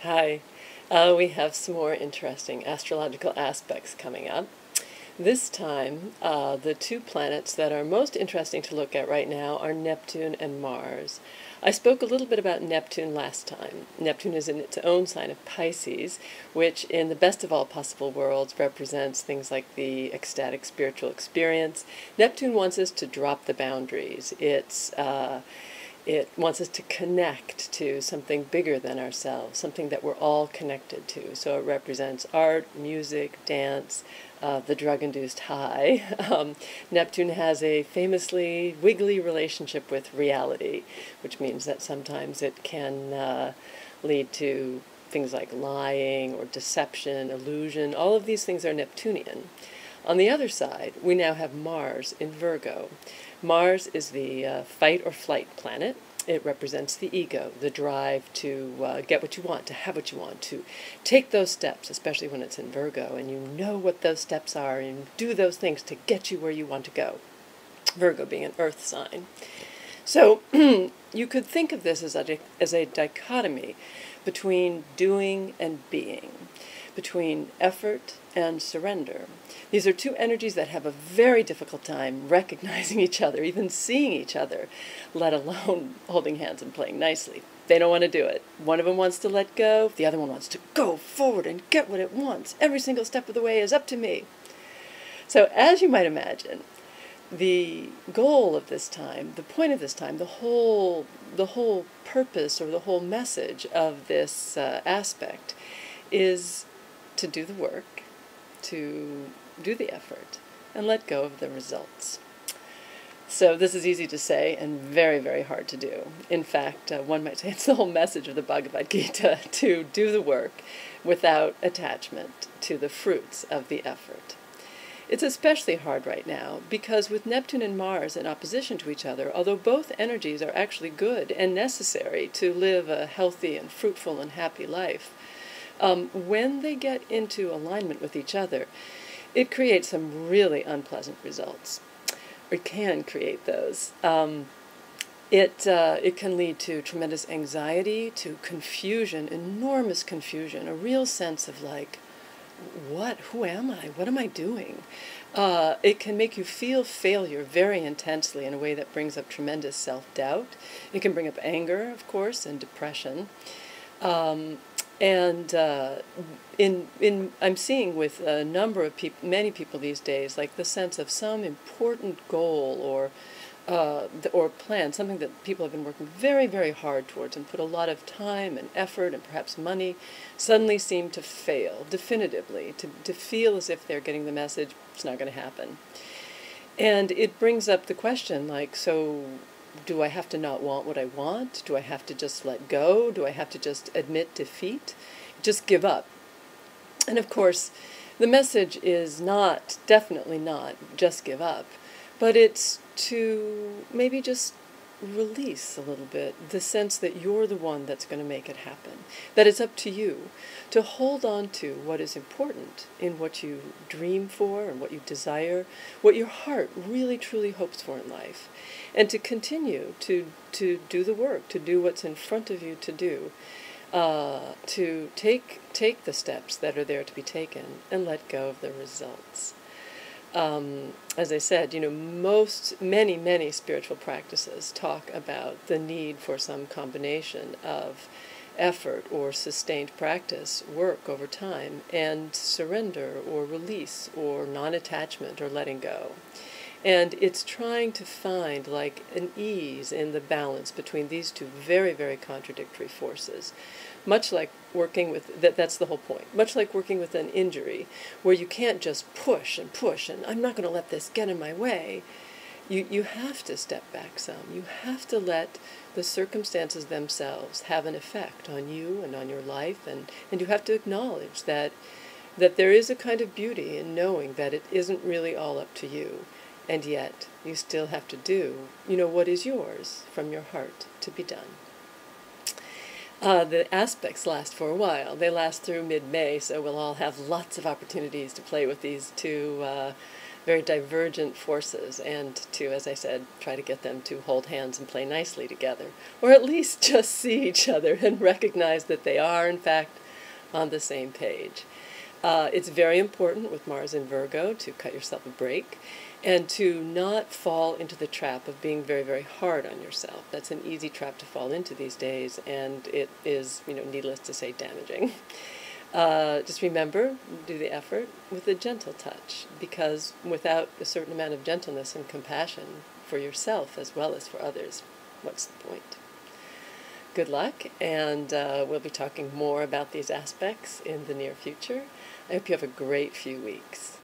Hi. We have some more interesting astrological aspects coming up. This time, the two planets that are most interesting to look at right now are Neptune and Mars. I spoke a little bit about Neptune last time. Neptune is in its own sign of Pisces, which in the best of all possible worlds represents things like the ecstatic spiritual experience. Neptune wants us to drop the boundaries. It wants us to connect to something bigger than ourselves, something that we're all connected to. So it represents art, music, dance, the drug-induced high. Neptune has a famously wiggly relationship with reality, which means that sometimes it can lead to things like lying or deception, illusion. All of these things are Neptunian. On the other side, we now have Mars in Virgo. Mars is the fight or flight planet. It represents the ego, the drive to get what you want, to have what you want, to take those steps, especially when it's in Virgo, and you know what those steps are, and do those things to get you where you want to go. Virgo being an earth sign. So you could think of this as a dichotomy between doing and being, between effort and surrender. These are two energies that have a very difficult time recognizing each other, even seeing each other, let alone holding hands and playing nicely. They don't want to do it. One of them wants to let go, the other one wants to go forward and get what it wants. Every single step of the way is up to me. So as you might imagine, the goal of this time, the point of this time, the whole purpose or the whole message of this aspect is to do the work, to do the effort, and let go of the results. So this is easy to say and very, very hard to do. In fact, one might say it's the whole message of the Bhagavad Gita, to do the work without attachment to the fruits of the effort. It's especially hard right now because with Neptune and Mars in opposition to each other, although both energies are actually good and necessary to live a healthy and fruitful and happy life, when they get into alignment with each other, it creates some really unpleasant results. It can create those. It can lead to tremendous anxiety, to confusion, enormous confusion, a real sense of like, who am I? What am I doing? It can make you feel failure very intensely in a way that brings up tremendous self-doubt. It can bring up anger, of course, and depression. I'm seeing with a number of people, many people these days, like the sense of some important goal or plan, something that people have been working very, very hard towards and put a lot of time and effort and perhaps money, suddenly seem to fail definitively, to feel as if they're getting the message, it's not going to happen. And it brings up the question, like, so do I have to not want what I want? Do I have to just let go? Do I have to just admit defeat? Just give up? And of course, the message is not, definitely not, just give up, but it's to maybe just release a little bit the sense that you're the one that's going to make it happen, that it's up to you to hold on to what is important in what you dream for and what you desire, what your heart really truly hopes for in life, and to continue to do the work, to do what's in front of you to do, to take the steps that are there to be taken and let go of the results. As I said, many spiritual practices talk about the need for some combination of effort or sustained practice, work over time, and surrender or release or non-attachment or letting go. And it's trying to find like an ease in the balance between these two very, very contradictory forces. Much like working with, that's the whole point, much like working with an injury, where you can't just push, and I'm not going to let this get in my way. You have to step back some. You have to let the circumstances themselves have an effect on you and on your life, and you have to acknowledge that there is a kind of beauty in knowing that it isn't really all up to you. And yet, you still have to do, what is yours from your heart to be done. The aspects last for a while. They last through mid-May, so we'll all have lots of opportunities to play with these two very divergent forces, and to, as I said, try to get them to hold hands and play nicely together, or at least just see each other and recognize that they are, in fact, on the same page. It's very important with Mars in Virgo to cut yourself a break and to not fall into the trap of being very, very hard on yourself. That's an easy trap to fall into these days, and it is, needless to say, damaging. Just remember, do the effort with a gentle touch, because without a certain amount of gentleness and compassion for yourself as well as for others, what's the point? Good luck, and we'll be talking more about these aspects in the near future. I hope you have a great few weeks.